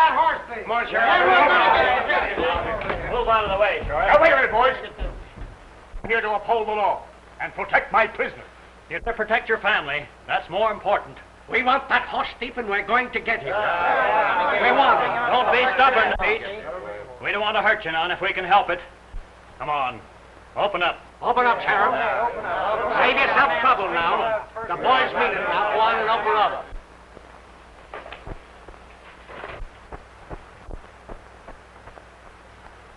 that horse thief. Come on, Sheriff. Move out of the way, Sheriff. Now, wait a minute, boys. I'm here to uphold the law and protect my prisoner. You're to protect your family. That's more important. We want that horse thief, and we're going to get him. We want him. Don't be stubborn, Pete. We don't want to hurt you none if we can help it. Come on. Open up. Open up, Sheriff. Save yourself trouble now. The boys meet him now. Go on and open up.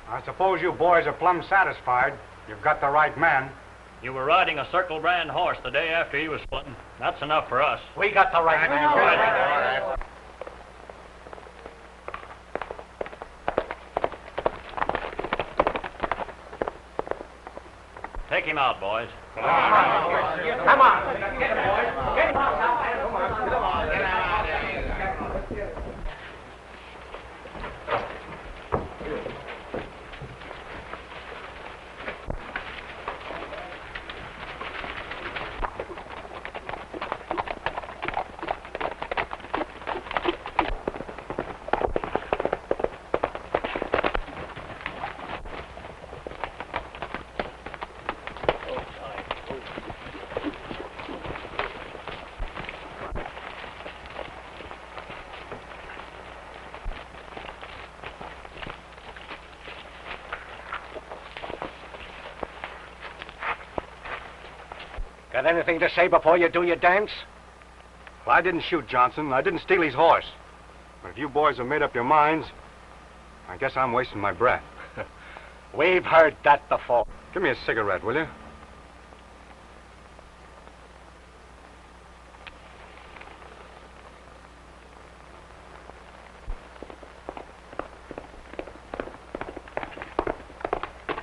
I suppose you boys are plumb satisfied. You've got the right man. You were riding a Circle brand horse the day after he was splitting. That's enough for us. We got the right man. Take him out, boys. Come on. Get him, boys. Get him out. Come on. Get out. Got anything to say before you do your dance? Well, I didn't shoot Johnson. I didn't steal his horse. But if you boys have made up your minds, I guess I'm wasting my breath. We've heard that before. Give me a cigarette, will you?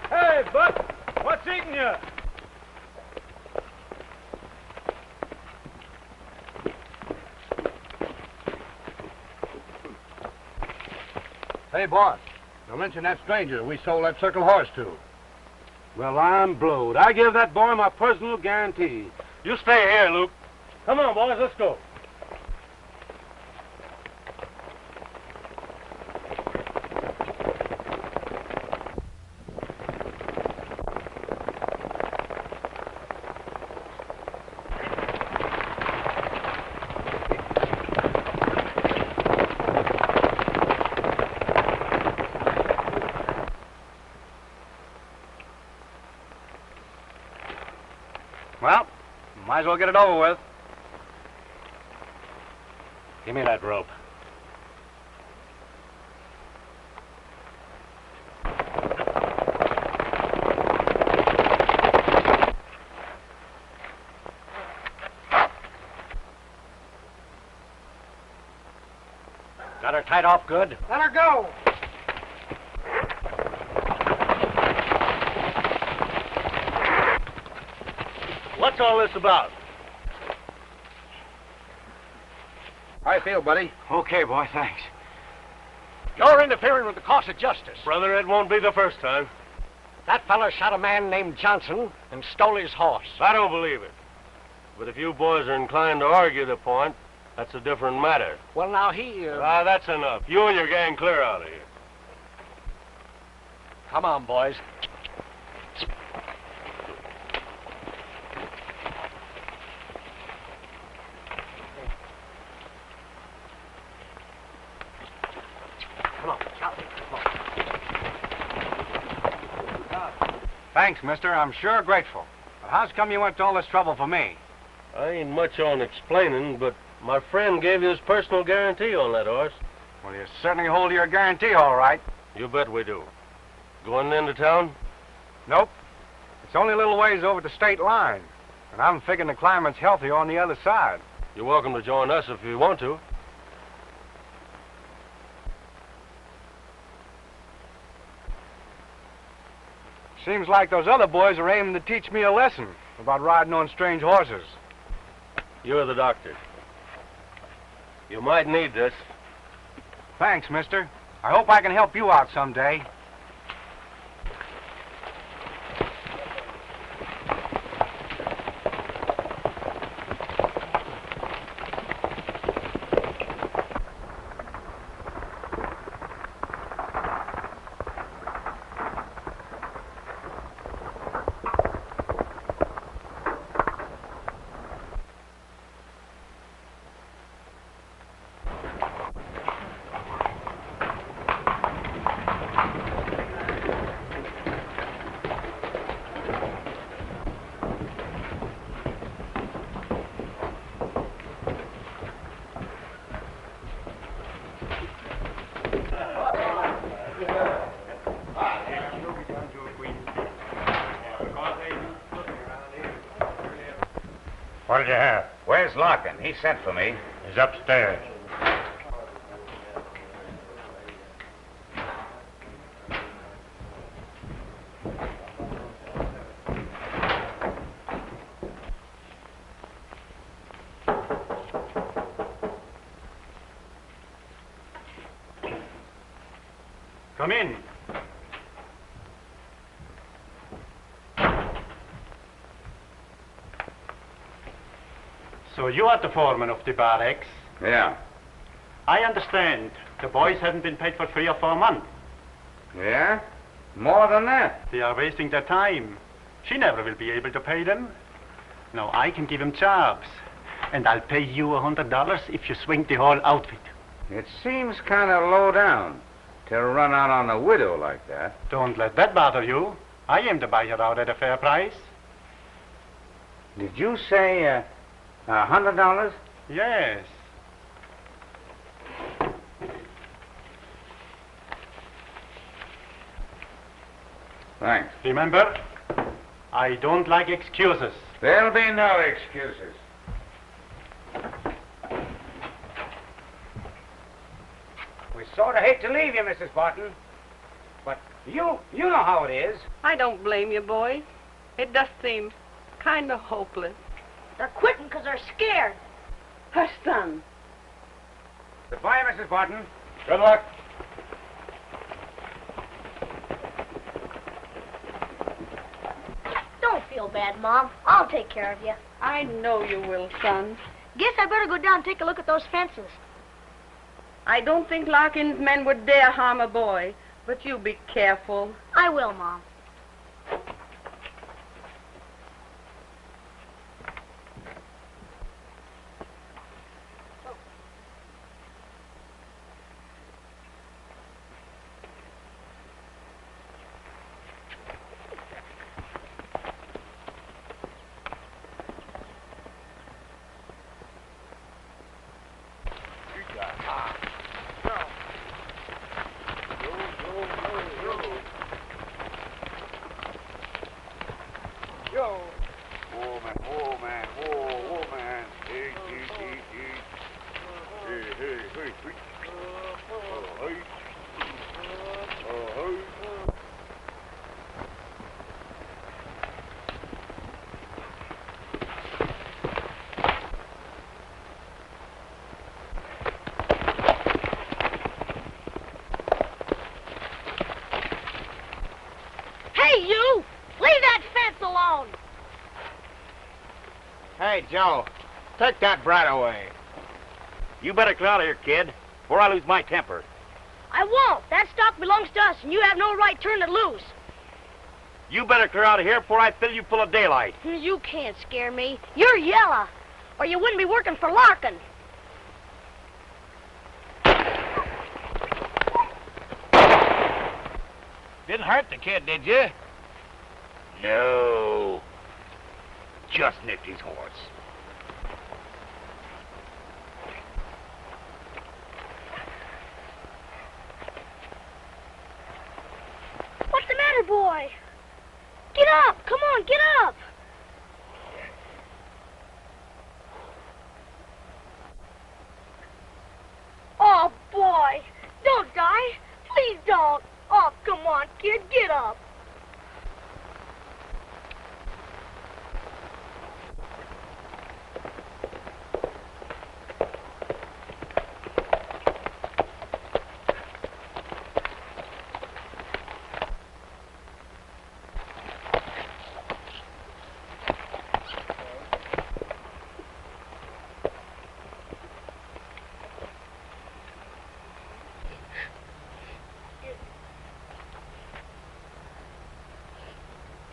Hey, Buck, what's eating you? Hey, boss, now mention that stranger we sold that Circle horse to. Well, I'm blowed. I give that boy my personal guarantee. You stay here, Luke. Come on, boys, let's go. Well, might as well get it over with. Give me that rope. Got her tied off good? Let her go. What's all this about? How you feel, buddy? Okay, boy, thanks. You're interfering with the cause of justice. Brother, it won't be the first time. That fella shot a man named Johnson and stole his horse. I don't believe it. But if you boys are inclined to argue the point, that's a different matter. Well, now he... That's enough. You and your gang clear out of here. Come on, boys. Come on, Charlie. Come on. Thanks, mister. I'm sure grateful. But how's come you went to all this trouble for me? I ain't much on explaining, but my friend gave you his personal guarantee on that horse. Well, you certainly hold your guarantee all right. You bet we do. Going into town? Nope. It's only a little ways over the state line. And I'm figuring the climate's healthier on the other side. You're welcome to join us if you want to. Seems like those other boys are aiming to teach me a lesson about riding on strange horses. You're the doctor. You might need this. Thanks, mister. I hope I can help you out someday. What did you have? Where's Larkin? He sent for me. He's upstairs. Come in. So you are the foreman of the barracks? Yeah. I understand. The boys haven't been paid for 3 or 4 months. Yeah? More than that? They are wasting their time. She never will be able to pay them. No, I can give them jobs. And I'll pay you $100 if you swing the whole outfit. It seems kind of low down to run out on a widow like that. Don't let that bother you. I aim to buy her out at a fair price. Did you say $100? Yes. Thanks. Remember, I don't like excuses. There'll be no excuses. We sort of hate to leave you, Mrs. Barton. But you know how it is. I don't blame you, boy. It does seem kind of hopeless. They're quitting because they're scared. Her son. Goodbye, Mrs. Barton. Good luck. Don't feel bad, Mom. I'll take care of you. I know you will, son. Guess I better go down and take a look at those fences. I don't think Larkin's men would dare harm a boy, but you be careful. I will, Mom. Hey, you! Leave that fence alone! Hey, Joe, take that brat away. You better clear out of here, kid, before I lose my temper. I won't. That stock belongs to us, and you have no right to turn it loose. You better clear out of here before I fill you full of daylight. You can't scare me. You're yellow, or you wouldn't be working for Larkin. Didn't hurt the kid, did you? No. Just nicked his horse. What's the matter, boy? Get up! Come on, get up! Oh, boy! Don't die! Please don't! Oh, come on, kid, get up!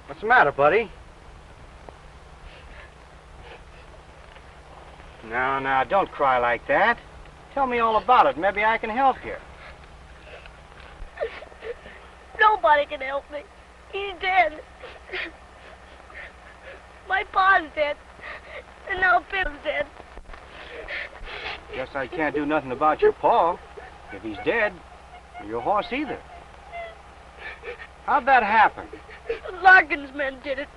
What's the matter, buddy? Now, don't cry like that. Tell me all about it. Maybe I can help you. Nobody can help me. He's dead. My pa's dead. And now Pip's dead. Guess I can't do nothing about your paw. If he's dead, or your horse either. How'd that happen? Larkin's men did it.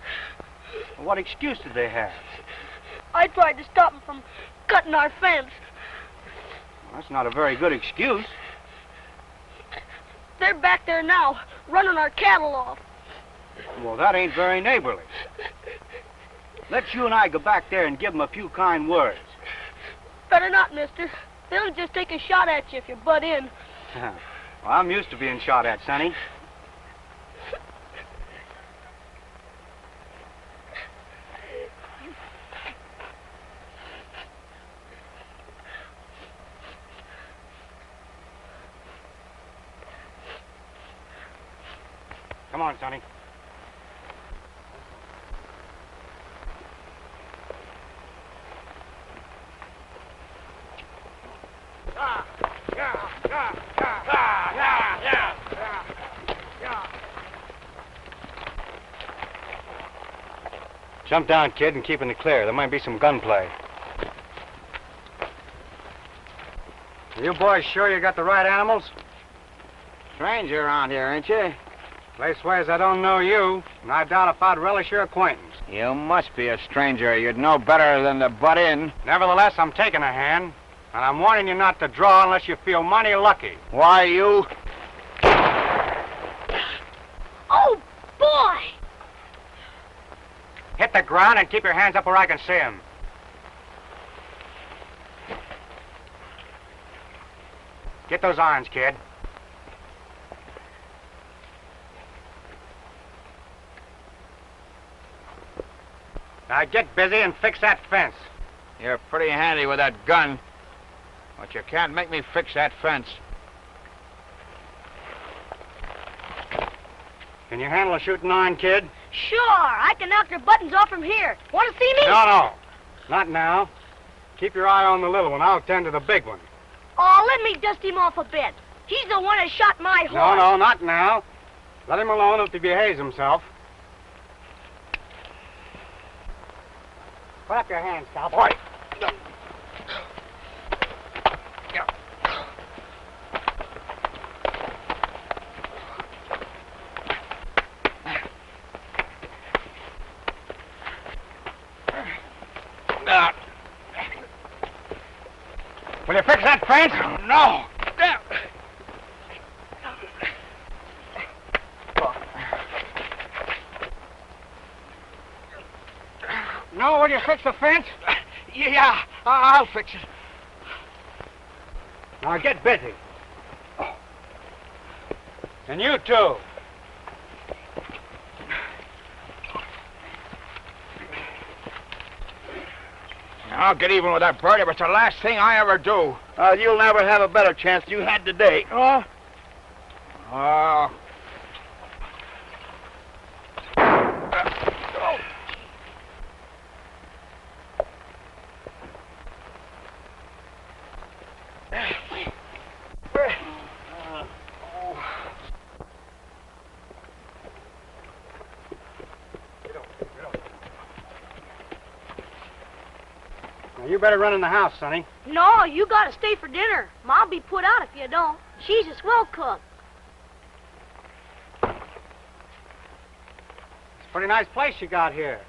What excuse did they have? I tried to stop them from cutting our fence. Well, that's not a very good excuse. They're back there now, running our cattle off. Well, that ain't very neighborly. Let's you and I go back there and give them a few kind words. Better not, mister. They'll just take a shot at you if you butt in. Well, I'm used to being shot at, Sonny. Come on, Sonny. Jump down, kid, and keep in the clear. There might be some gunplay. Are you boys sure you got the right animals? Stranger around here, ain't you? Leastways, I don't know you, and I doubt if I'd relish your acquaintance. You must be a stranger. You'd know better than to butt in. Nevertheless, I'm taking a hand, and I'm warning you not to draw unless you feel mighty lucky. Why, you... Oh, boy! Hit the ground and keep your hands up where I can see them. Get those irons, kid. Now get busy and fix that fence. You're pretty handy with that gun, but you can't make me fix that fence. Can you handle a shooting iron, kid? Sure, I can knock their buttons off from here. Want to see me? No. Not now. Keep your eye on the little one. I'll tend to the big one. Oh, let me dust him off a bit. He's the one that shot my horse. No, not now. Let him alone if he behaves himself. Put up your hands, cowboy. Will you fix that fence? No! No, will you fix the fence? Yeah, I'll fix it. Now get busy. And you too. I'll get even with that bird if it's the last thing I ever do. You'll never have a better chance than you had today. Oh. Now, you better run in the house, Sonny. No, you gotta stay for dinner. Ma'll be put out if you don't. She's a swell cook. It's a pretty nice place you got here.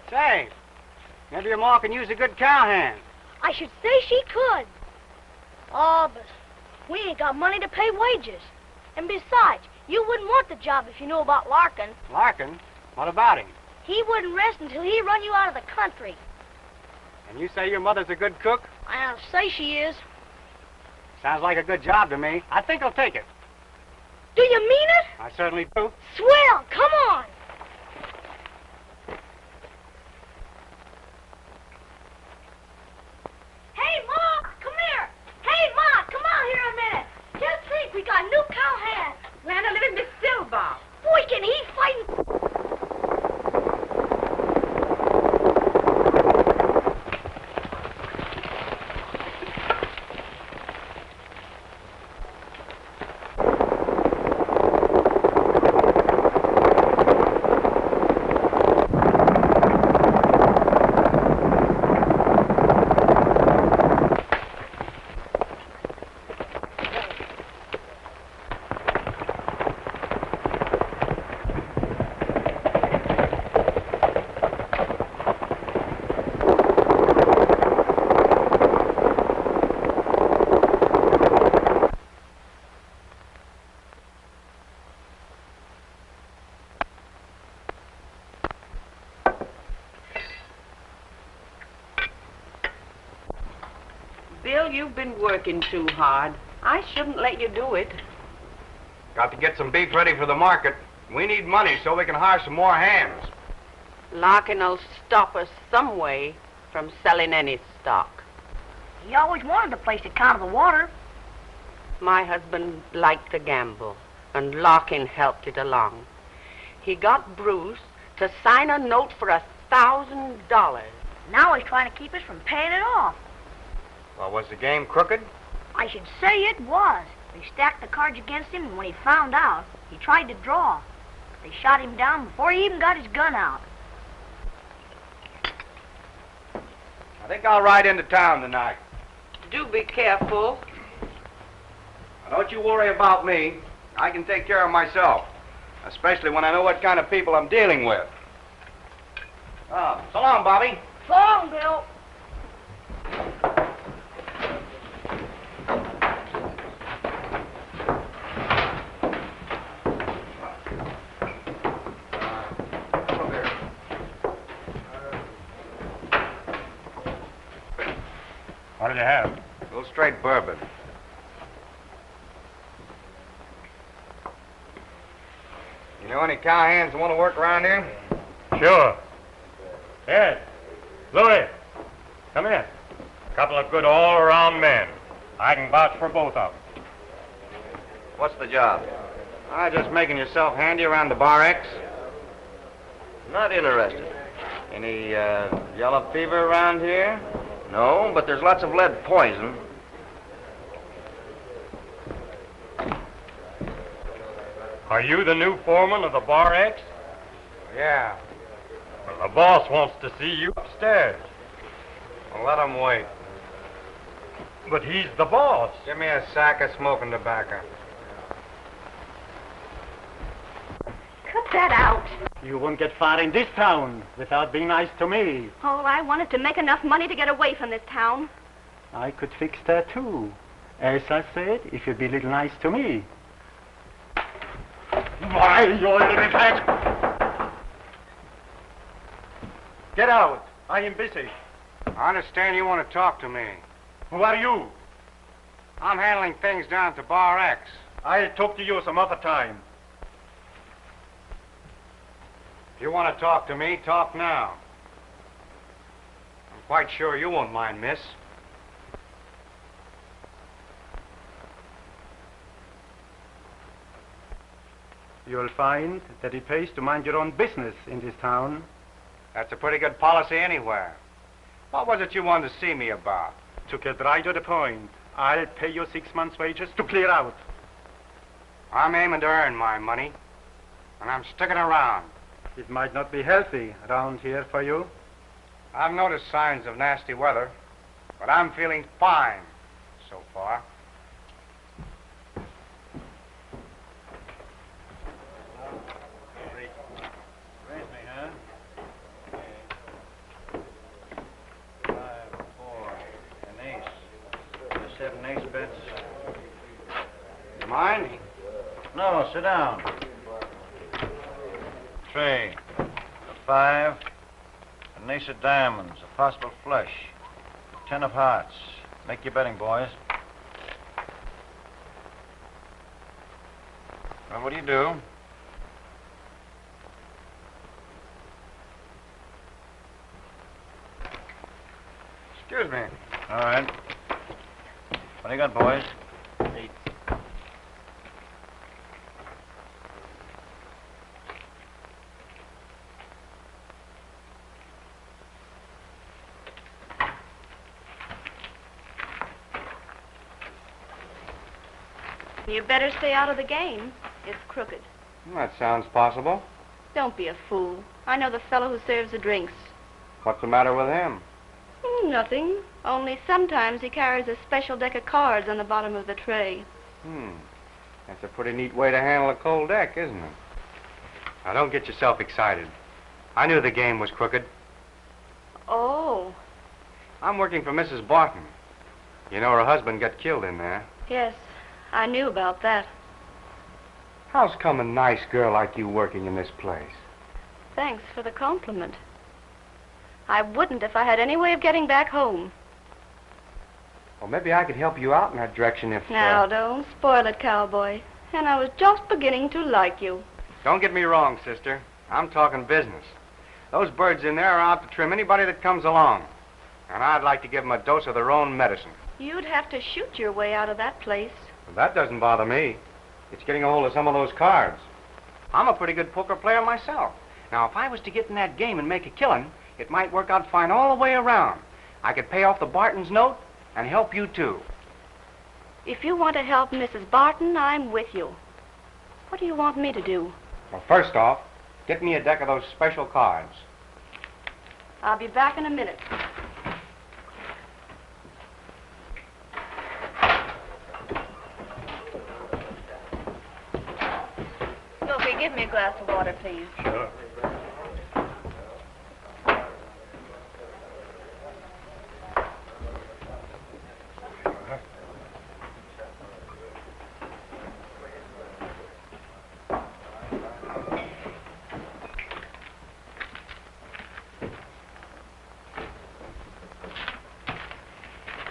Say, maybe your ma can use a good cowhand. I should say she could. Oh, but we ain't got money to pay wages. And besides, you wouldn't want the job if you knew about Larkin. Larkin? What about him? He wouldn't rest until he run you out of the country. And you say your mother's a good cook? I'll say she is. Sounds like a good job to me. I think I'll take it. Do you mean it? I certainly do. Swell, come on. Hey, Ma, come here. Hey, Ma, come out here a minute. Just think, we got new cowhands. Lana, little Miss Silva. Boy, can he fight. Bill, you've been working too hard. I shouldn't let you do it. Got to get some beef ready for the market. We need money so we can hire some more hands. Larkin will stop us some way from selling any stock. He always wanted the place to count the water. My husband liked to gamble, and Larkin helped it along. He got Bruce to sign a note for $1,000. Now he's trying to keep us from paying it off. Well, was the game crooked? I should say it was. They stacked the cards against him, and when he found out, he tried to draw. They shot him down before he even got his gun out. I think I'll ride into town tonight. Do be careful. Now, don't you worry about me. I can take care of myself, especially when I know what kind of people I'm dealing with. Oh, so long, Bobby. So long, Bill. What did you have? A little straight bourbon. You know any cowhands that want to work around here? Sure. Ed, Louis, come here. A couple of good all-around men. I can vouch for both of them. What's the job? Just making yourself handy around the Bar X. Not interested. Any yellow fever around here? No, but there's lots of lead poison. Are you the new foreman of the Bar X? Yeah. Well, the boss wants to see you upstairs. Well, let him wait. But he's the boss. Give me a sack of smoking tobacco. Cut that out. You won't get far in this town without being nice to me. All I wanted to make enough money to get away from this town. I could fix that too. As I said, if you'd be a little nice to me. Why, you little bag! Get out. I am busy. I understand you want to talk to me. Who are you? I'm handling things down at the Bar X. I'll talk to you some other time. If you want to talk to me, talk now. I'm quite sure you won't mind, miss. You'll find that it pays to mind your own business in this town. That's a pretty good policy anywhere. What was it you wanted to see me about? To get right to the point, I'll pay you 6 months' wages to clear out. I'm aiming to earn my money, and I'm sticking around. It might not be healthy around here for you. I've noticed signs of nasty weather, but I'm feeling fine so far. You mind? No, sit down. 3, 5, an ace of diamonds, a possible flush, 10 of hearts. Make your betting, boys. Well, what do you do? Excuse me. All right. What do you got, boys? 8. You better stay out of the game. It's crooked. That sounds possible. Don't be a fool. I know the fellow who serves the drinks. What's the matter with him? Nothing. Only sometimes he carries a special deck of cards on the bottom of the tray. That's a pretty neat way to handle a cold deck, isn't it? Now, don't get yourself excited. I knew the game was crooked. Oh. I'm working for Mrs. Barton. You know her husband got killed in there. Yes, I knew about that. How's come a nice girl like you working in this place? Thanks for the compliment. I wouldn't if I had any way of getting back home. Well, maybe I could help you out in that direction if... Now, don't spoil it, Cowboy. And I was just beginning to like you. Don't get me wrong, sister. I'm talking business. Those birds in there are out to trim anybody that comes along. And I'd like to give them a dose of their own medicine. You'd have to shoot your way out of that place. Well, that doesn't bother me. It's getting a hold of some of those cards. I'm a pretty good poker player myself. Now, if I was to get in that game and make a killing, it might work out fine all the way around. I could pay off the Barton's note and help you, too. If you want to help Mrs. Barton, I'm with you. What do you want me to do? Well, first off, get me a deck of those special cards. I'll be back in a minute. Sophie, give me a glass of water, please. Sure.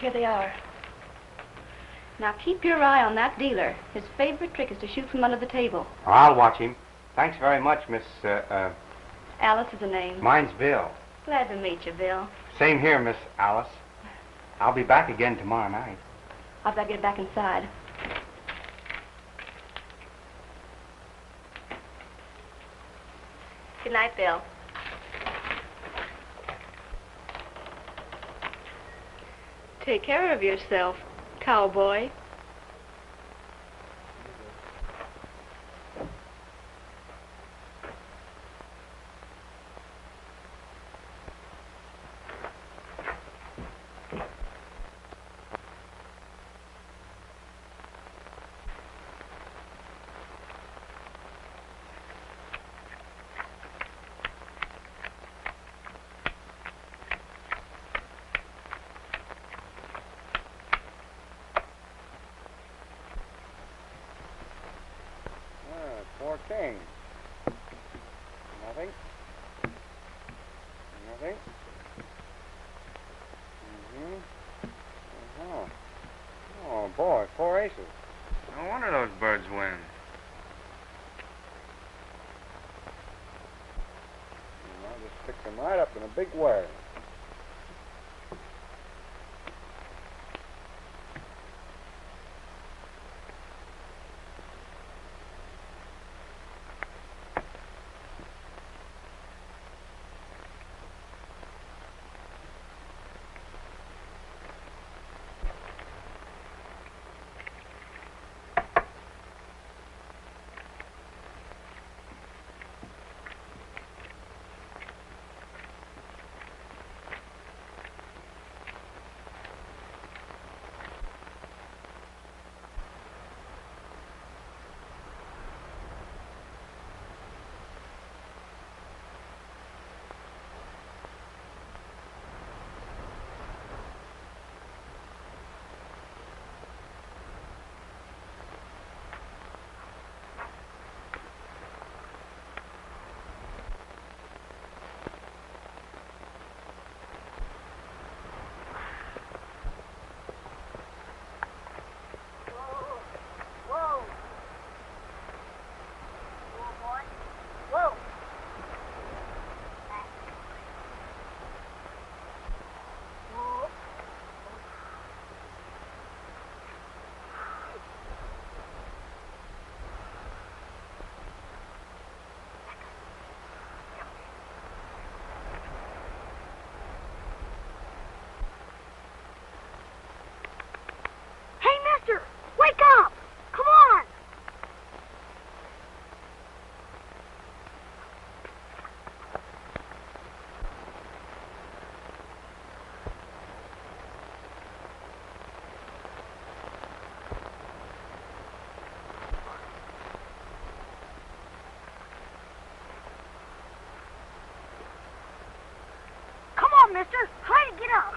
Here they are. Now keep your eye on that dealer. His favorite trick is to shoot from under the table. I'll watch him. Thanks very much, Miss, Alice is the name. Mine's Bill. Glad to meet you, Bill. Same here, Miss Alice. I'll be back again tomorrow night. I've got to get back inside. Good night, Bill. Take care of yourself, Cowboy. Four kings. Nothing. Nothing. Uh-huh. Oh, boy, four aces. No wonder those birds win. I'll just stick them right up in a big wire. Wake up! Come on! Come on, mister. Hurry and get up.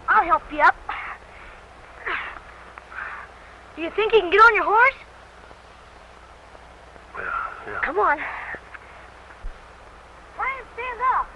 I'll help you up. Do you think you can get on your horse? Yeah. Come on. Try and stand up.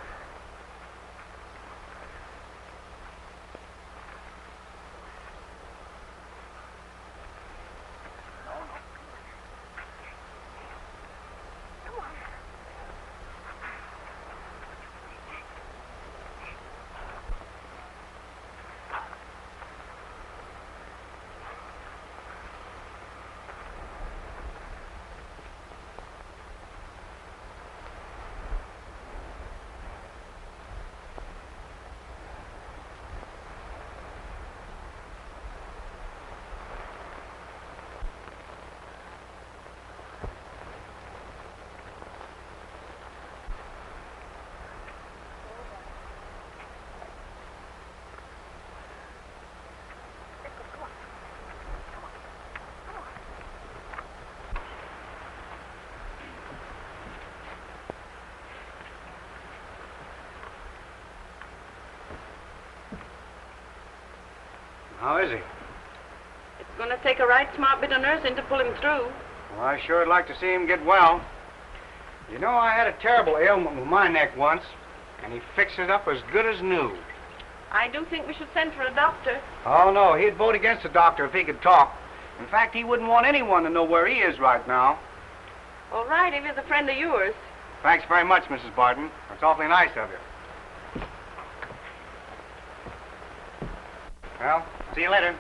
How is he? It's going to take a right smart bit of nursing to pull him through. Well, I sure would like to see him get well. You know, I had a terrible ailment with my neck once, and he fixed it up as good as new. I do think we should send for a doctor. Oh, no, he'd vote against the doctor if he could talk. In fact, he wouldn't want anyone to know where he is right now. All right, if he's a friend of yours. Thanks very much, Mrs. Barton. That's awfully nice of you. Well, see you later.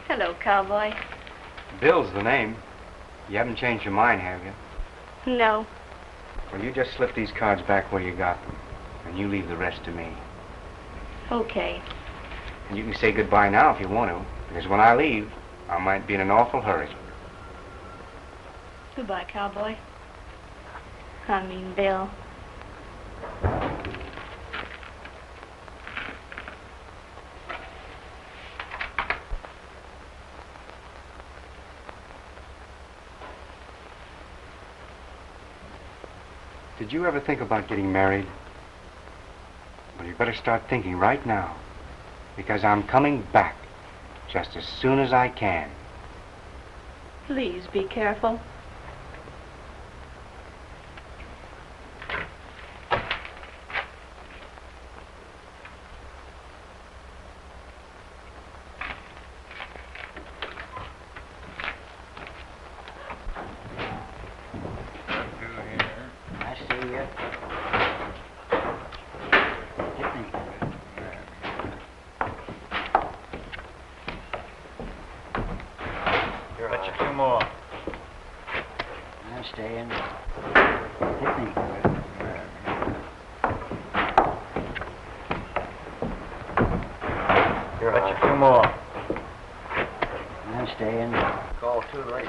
Hello, Cowboy. Bill's the name. You haven't changed your mind, have you? No. Well, you just slip these cards back where you got them, and you leave the rest to me. Okay. And you can say goodbye now if you want to, because when I leave, I might be in an awful hurry. Goodbye, Cowboy. I mean, Bill. Did you ever think about getting married? Well, you better start thinking right now, because I'm coming back just as soon as I can. Please be careful.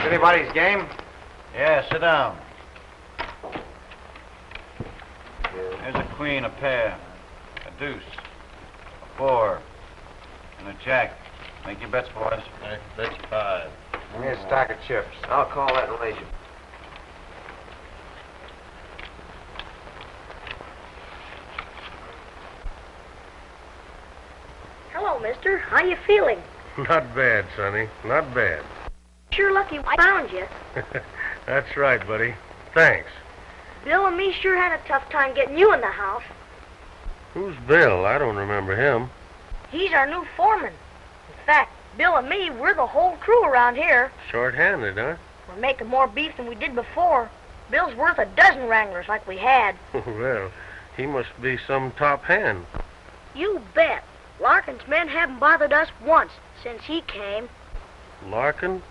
Anybody's game? Yeah, sit down. There's a queen, a pair, a deuce, a four, and a jack. Make your bets, boys. That's 5. Give me a stack of chips. I'll call that later. Hello, mister. How you feeling? Not bad, Sonny. Not bad. Sure lucky I found you. That's right, buddy. Thanks. Bill and me sure had a tough time getting you in the house. Who's Bill? I don't remember him. He's our new foreman. In fact, Bill and me, we're the whole crew around here. Short-handed, huh? We're making more beef than we did before. Bill's worth a dozen wranglers like we had. Well, he must be some top hand. You bet. Larkin's men haven't bothered us once since he came. Larkin?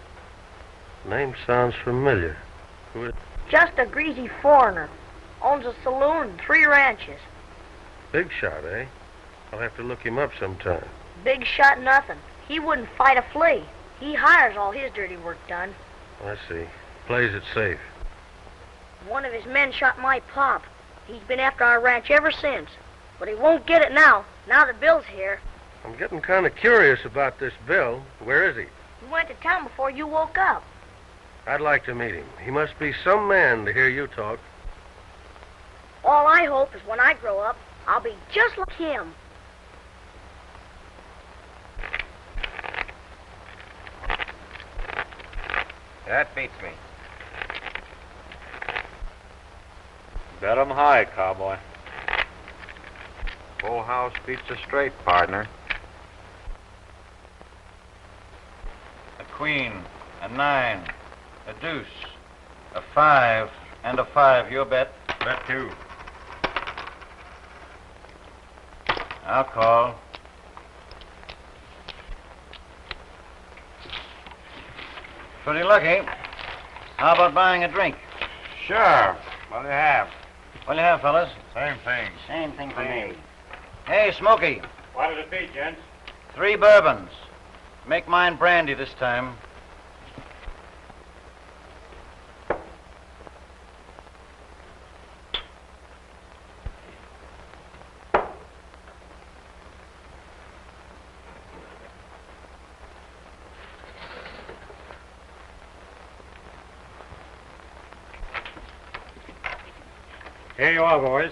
Name sounds familiar. Who is... Just a greasy foreigner. Owns a saloon and 3 ranches. Big shot, eh? I'll have to look him up sometime. Big shot nothing. He wouldn't fight a flea. He hires all his dirty work done. I see. Plays it safe. One of his men shot my pop. He's been after our ranch ever since. But he won't get it now that Bill's here. I'm getting kind of curious about this Bill. Where is he? He went to town before you woke up. I'd like to meet him. He must be some man to hear you talk. All I hope is when I grow up, I'll be just like him. That beats me. Bet 'em high, Cowboy. Full house beats a straight, partner. A queen, a 9, a deuce, a 5, and a 5. Your bet. Bet 2. I'll call. Pretty lucky. How about buying a drink? Sure. What do you have? What do you have, fellas? Same thing. Same thing for me. Hey, Smokey. What'll it be, gents? 3 bourbons. Make mine brandy this time. Here you are, boys.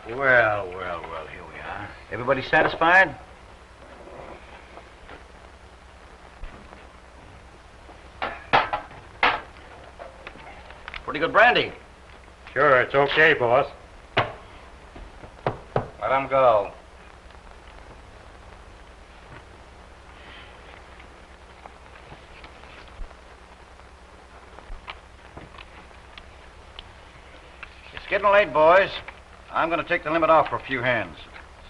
Well, here we are. Everybody satisfied? Pretty good brandy. Sure, it's okay, boss. Let 'em go. It's getting late, boys. I'm going to take the limit off for a few hands.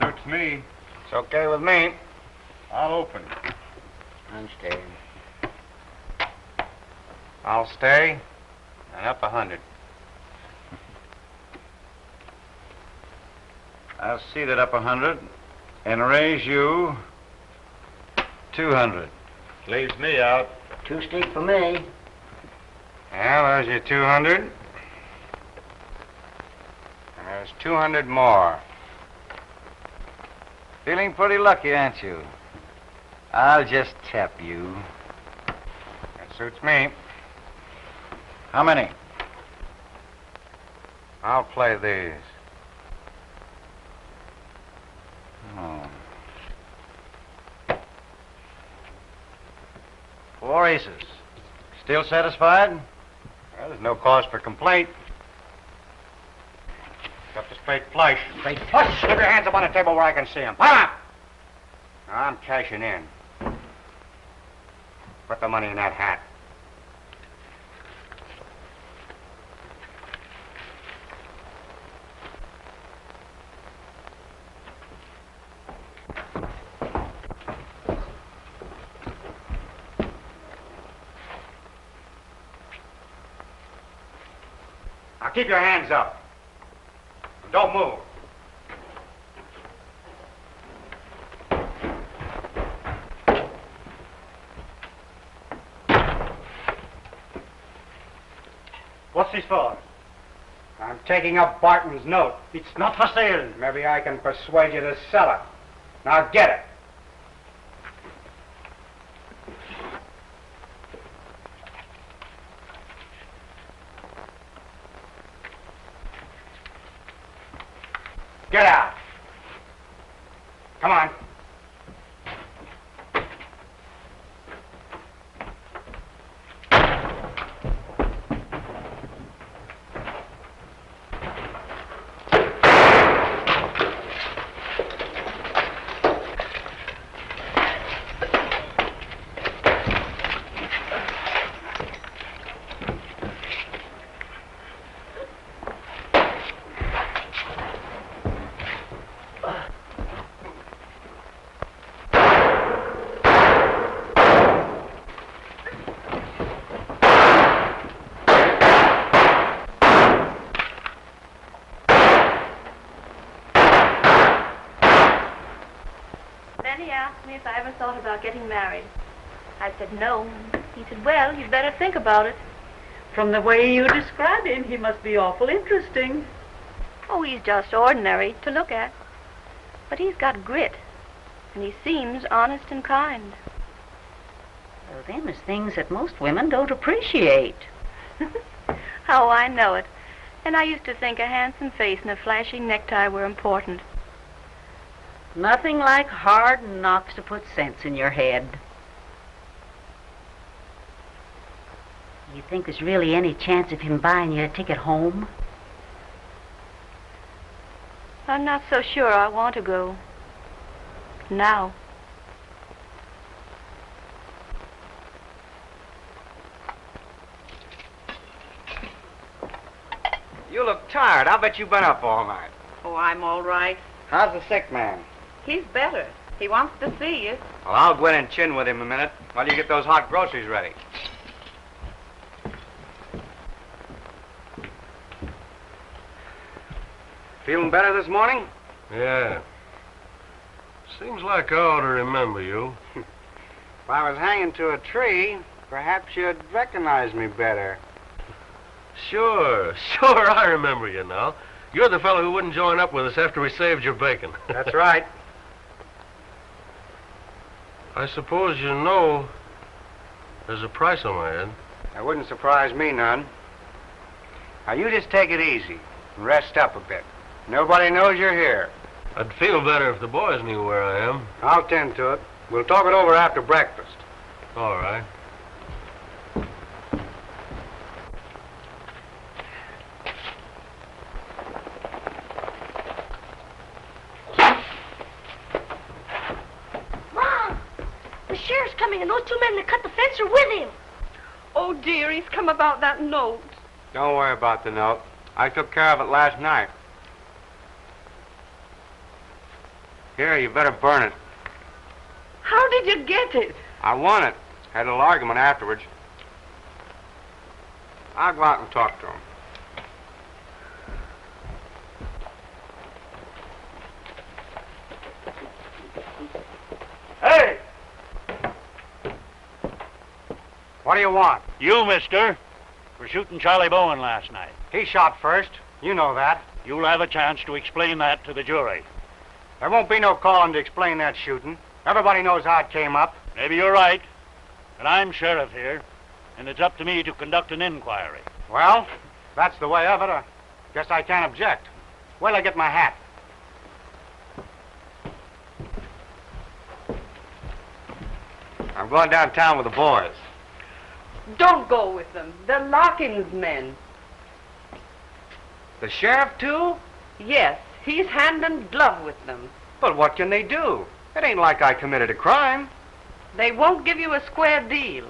Suits me. It's okay with me. I'll open. I'm staying. I'll stay. And up 100. I'll see that up 100 and raise you 200. Leaves me out. 2 steep for me. Well, there's your 200. And there's 200 more. Feeling pretty lucky, aren't you? I'll just tap you. That suits me. How many? I'll play these. Oh. 4 aces. Still satisfied? Well, there's no cause for complaint. Except a straight flush. Straight flush? Keep your hands up on the table where I can see them. Up! Now, I'm cashing in. Put the money in that hat. Now, keep your hands up. Don't move. What's this for? I'm taking up Barton's note. It's not for sale. Maybe I can persuade you to sell it. Now get it. Get out. Come on. Then he asked me if I ever thought about getting married. I said no. He said, well, you'd better think about it. From the way you describe him, he must be awful interesting. Oh, he's just ordinary to look at. But he's got grit, and he seems honest and kind. Well, them is things that most women don't appreciate. Oh, I know it. And I used to think a handsome face and a flashing necktie were important. Nothing like hard knocks to put sense in your head. You think there's really any chance of him buying you a ticket home? I'm not so sure I want to go. Now. You look tired. I'll bet you've been up all night. Oh, I'm all right. How's the sick man? He's better. He wants to see you. Well, I'll go in and chin with him a minute while you get those hot groceries ready. Feeling better this morning? Yeah. Seems like I ought to remember you. If I was hanging to a tree, perhaps you'd recognize me better. Sure, I remember you now. You're the fellow who wouldn't join up with us after we saved your bacon. That's right. I suppose you know there's a price on my head. That wouldn't surprise me none. Now, you just take it easy and rest up a bit. Nobody knows you're here. I'd feel better if the boys knew where I am. I'll tend to it. We'll talk it over after breakfast. All right. Mom! The sheriff's coming, and those two men that cut the fence are with him. Oh, dear, he's come about that note. Don't worry about the note. I took care of it last night. Here, you better burn it. How did you get it? I won it. Had a little argument afterwards. I'll go out and talk to him. Hey! What do you want? You, mister, were shooting Charlie Bowen last night. He shot first. You know that. You'll have a chance to explain that to the jury. There won't be no calling to explain that shooting. Everybody knows how it came up. Maybe you're right, but I'm sheriff here, and it's up to me to conduct an inquiry. Well, that's the way of it. I guess I can't object. Wait till I get my hat. I'm going downtown with the boys. Don't go with them. They're Larkin's men. The sheriff, too? Yes, he's hand and glove with them. But what can they do? It ain't like I committed a crime. They won't give you a square deal.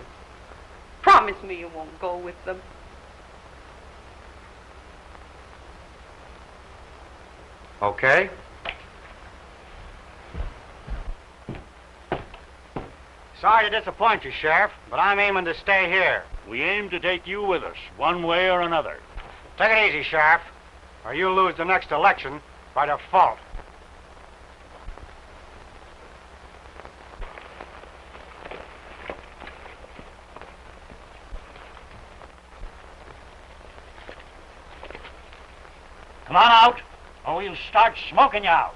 Promise me you won't go with them. Okay. Sorry to disappoint you, Sheriff, but I'm aiming to stay here. We aim to take you with us, one way or another. Take it easy, Sheriff, or you'll lose the next election by default. Come on out, or we'll start smoking you out.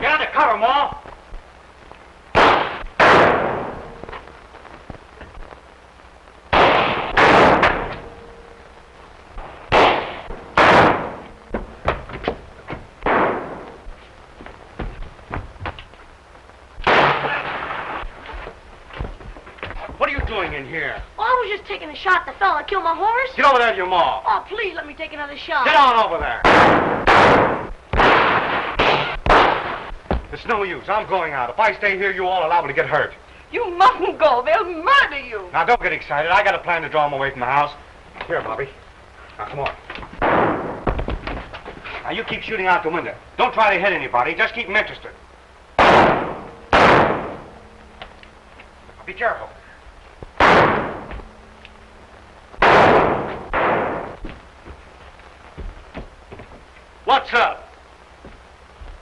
Get under cover, Ma. What are you doing in here? Oh, I was just taking a shot at the fella that killed my horse. Get over there to your Ma. Oh, please let me take another shot. Get on over there. It's no use. I'm going out. If I stay here, you all are liable to get hurt. You mustn't go. They'll murder you. Now, don't get excited. I got a plan to draw them away from the house. Here, Bobby. Now, come on. Now, you keep shooting out the window. Don't try to hit anybody. Just keep them interested. Now, be careful. What's up?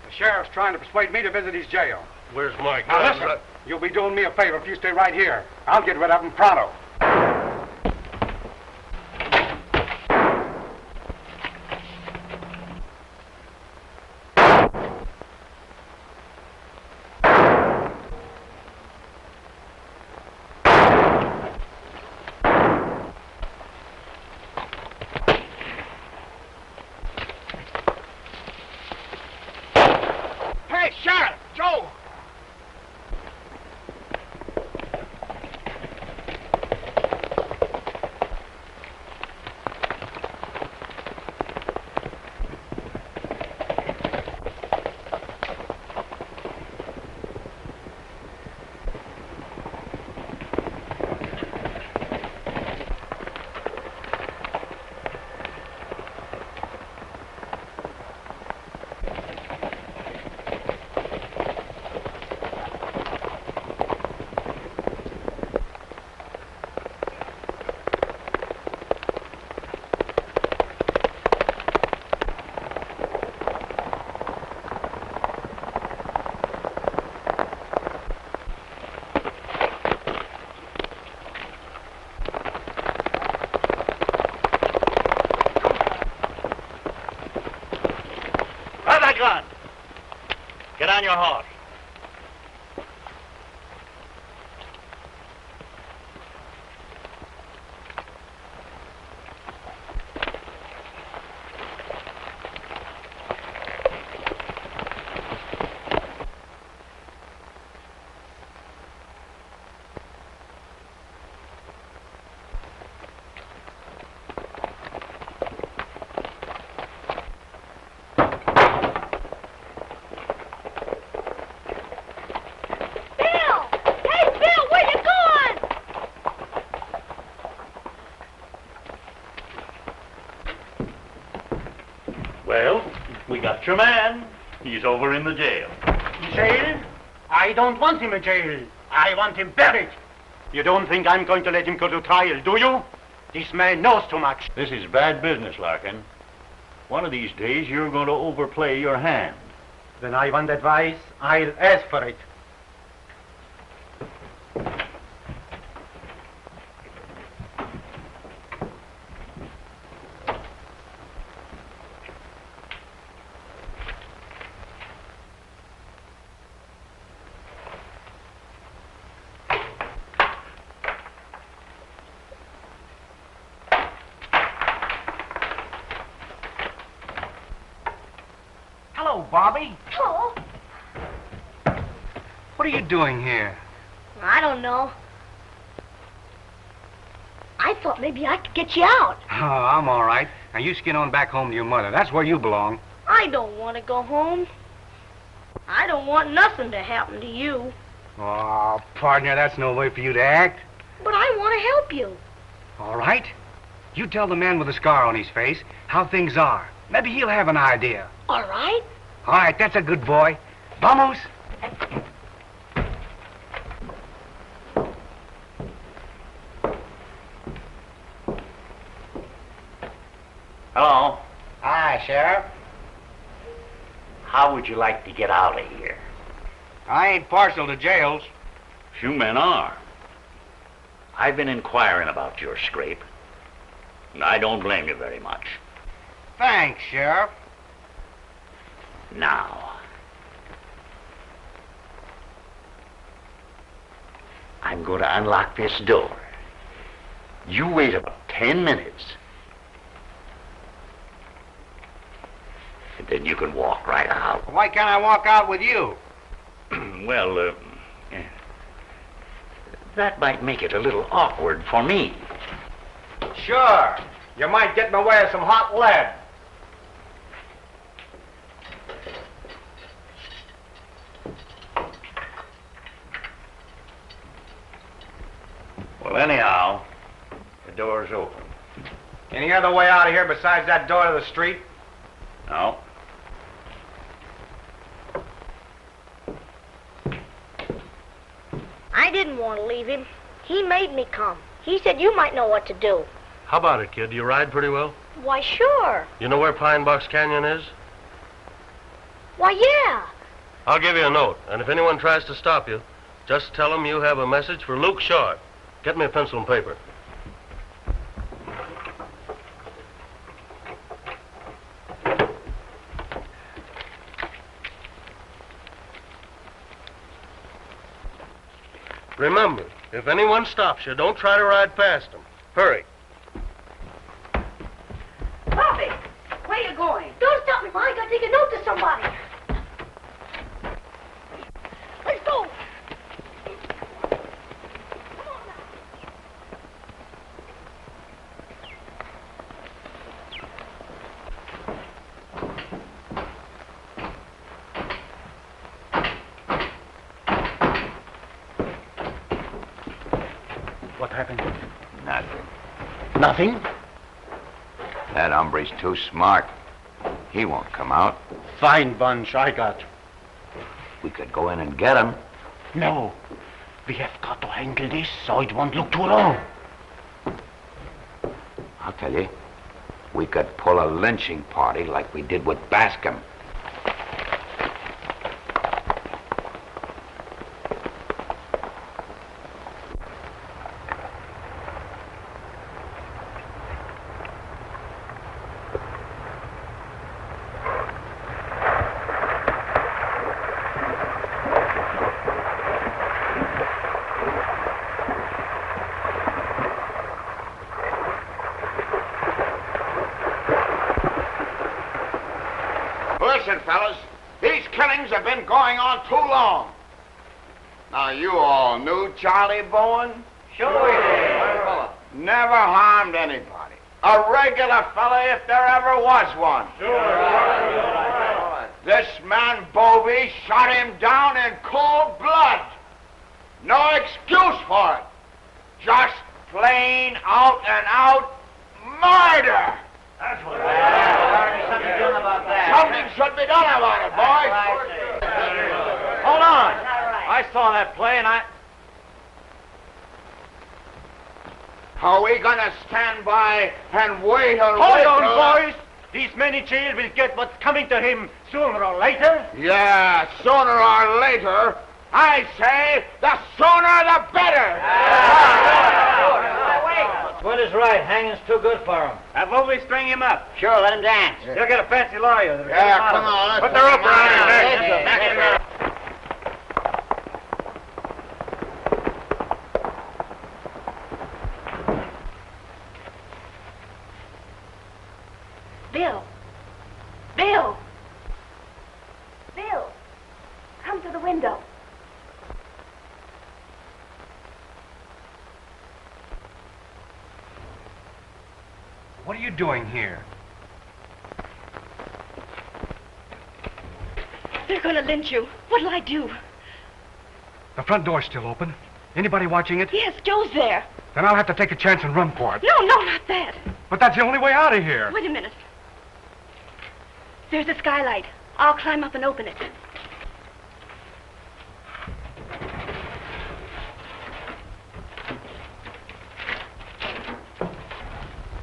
The sheriff's trying to persuade me to visit his jail. Where's my Now, gun? listen. You'll be doing me a favor if you stay right here. I'll get rid of him pronto. Hey, Sheriff! Joe! gun. Get on your horse. Well, we got your man. He's over in the jail. Jail? I don't want him in jail. I want him buried. You don't think I'm going to let him go to trial, do you? This man knows too much. This is bad business, Larkin. One of these days, you're going to overplay your hand. When I want advice, I'll ask for it. Bobby? Hello. What are you doing here? I don't know. I thought maybe I could get you out. Oh, I'm all right. Now, you skin on back home to your mother. That's where you belong. I don't want to go home. I don't want nothing to happen to you. Oh, partner, that's no way for you to act. But I want to help you. All right. You tell the man with the scar on his face how things are. Maybe he'll have an idea. All right. All right, that's a good boy. Vamos. Hello. Hi, Sheriff. How would you like to get out of here? I ain't partial to jails. Few men are. I've been inquiring about your scrape, and I don't blame you very much. Thanks, Sheriff. Now, I'm going to unlock this door. You wait about 10 minutes, and then you can walk right out. Why can't I walk out with you? Well, that might make it a little awkward for me. Sure. You might get in the way of some hot lead. Well, anyhow, the door's open. Any other way out of here besides that door to the street? No. I didn't want to leave him. He made me come. He said you might know what to do. How about it, kid? Do you ride pretty well? Why, sure. You know where Pine Box Canyon is? Why, yeah. I'll give you a note, and if anyone tries to stop you, just tell them you have a message for Luke Short. Get me a pencil and paper. Remember, if anyone stops you, don't try to ride past them. Hurry. Bobby, where you going? Don't stop me, Ma. I gotta take a note to somebody. Let's go. What happened? Nothing. Nothing? That hombre's too smart. He won't come out. Fine bunch I got. We could go in and get him. No. We have got to handle this so it won't look too wrong. I'll tell you. We could pull a lynching party like we did with Bascom. listen, fellas. These killings have been going on too long. Now, you all knew Charlie Bowen? Sure we did. Never harmed anybody. A regular fella if there ever was one. This man Bovey shot him down in cold blood. No excuse for it. Just plain out and out murder. That's what something done about that. Something should be done about it, boys. Hold on. I saw that play and Are we gonna stand by and wait or Hold wait on, till- boys. These men in jail will get what's coming to him sooner or later. Yeah, sooner or later. I say the sooner the better. What is right? Hanging's too good for him. Have Bovey string him up. Sure, let him dance. He'll get a fancy lawyer. Yeah, come on. Let's Put the rope around his neck. Bill! Bill! Bill! Come to the window. What are you doing here? They're gonna lynch you. What'll I do? The front door's still open. Anybody watching it? Yes, Joe's there. Then I'll have to take a chance and run for it. No, not that. But that's the only way out of here. Wait a minute. There's a skylight. I'll climb up and open it.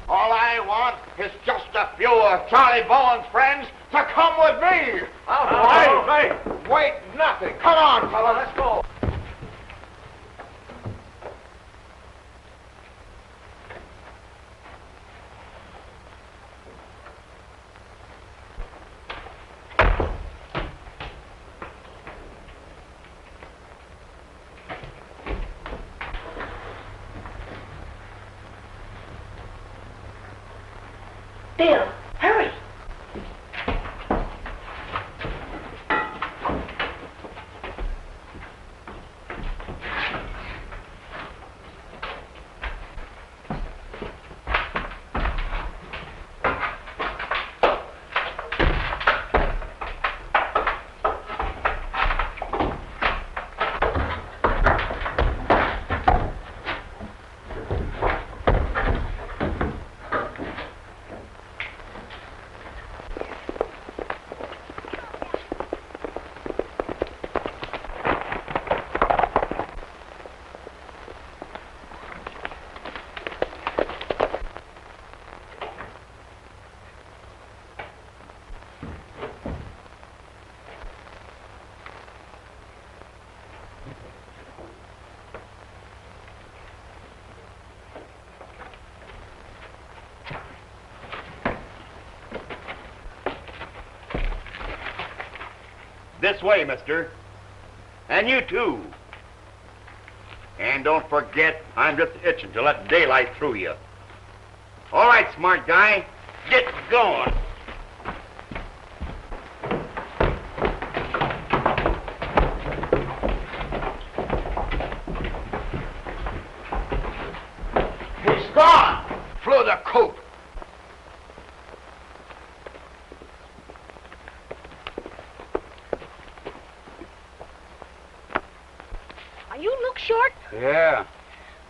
All I want is just a few of Charlie Bowen's friends to come with me. Wait, nothing. Come on, fella, let's go. Bill, hurry. This way, mister. And you too. And don't forget, I'm just itching to let daylight through you. All right, smart guy, get going. He's gone. Flew the coop. You look short. Yeah.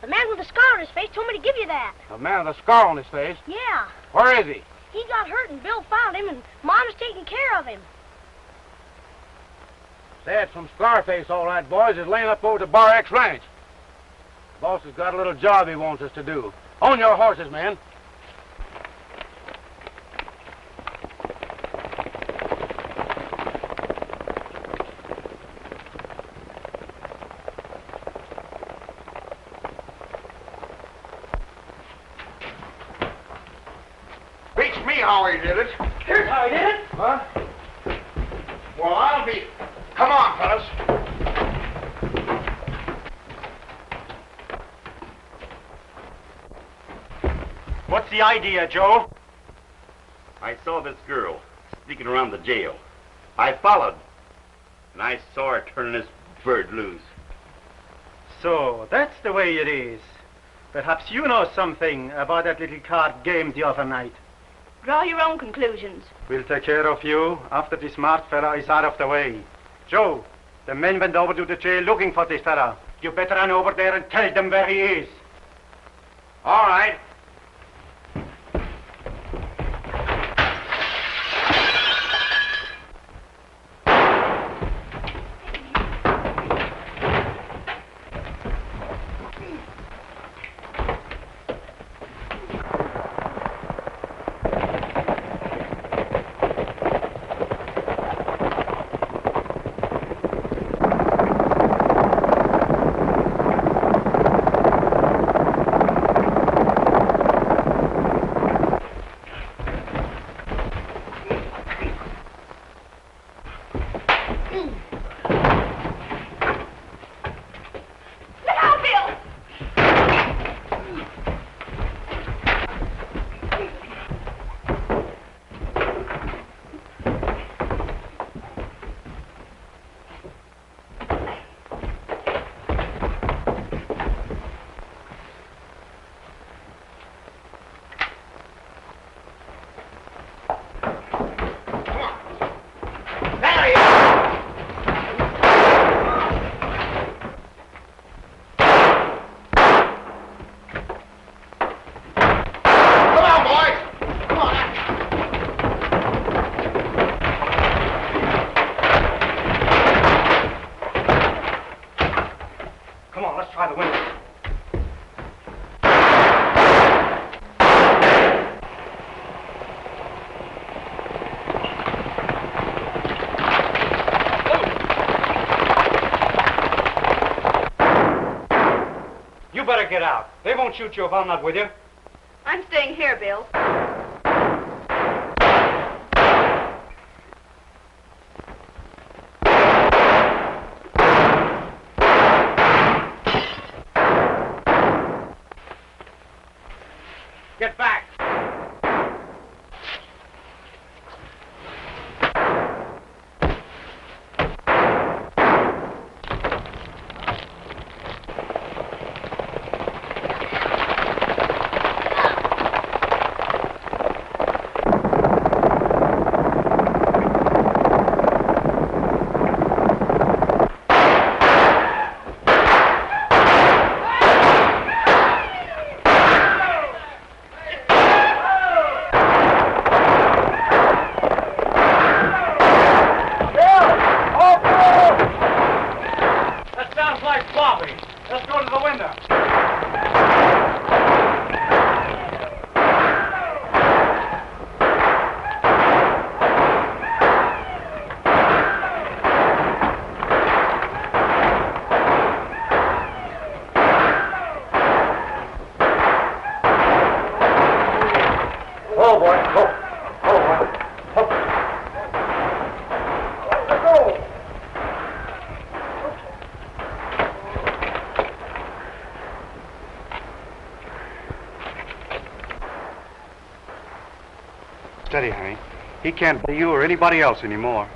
The man with the scar on his face told me to give you that. A man with a scar on his face? Yeah. Where is he? He got hurt and Bill found him and Mom is taking care of him. That's from Scarface, all right, boys. Is laying up over to Bar X Ranch. Boss has got a little job he wants us to do. On your horses, men. Beats me how he did it. Here's how he did it. Huh? Well, I'll be... Come on, fellas. What's the idea, Joe? I saw this girl sneaking around the jail. I followed, and I saw her turning this bird loose. So, that's the way it is. Perhaps you know something about that little card game the other night. Draw your own conclusions. We'll take care of you after the smart fella is out of the way. Joe, the men went over to the jail looking for this fella. You better run over there and tell them where he is. All right. Get out. They won't shoot you if I'm not with you. I'm staying here, Bill. Get back. Steady, honey. He can't be you or anybody else anymore.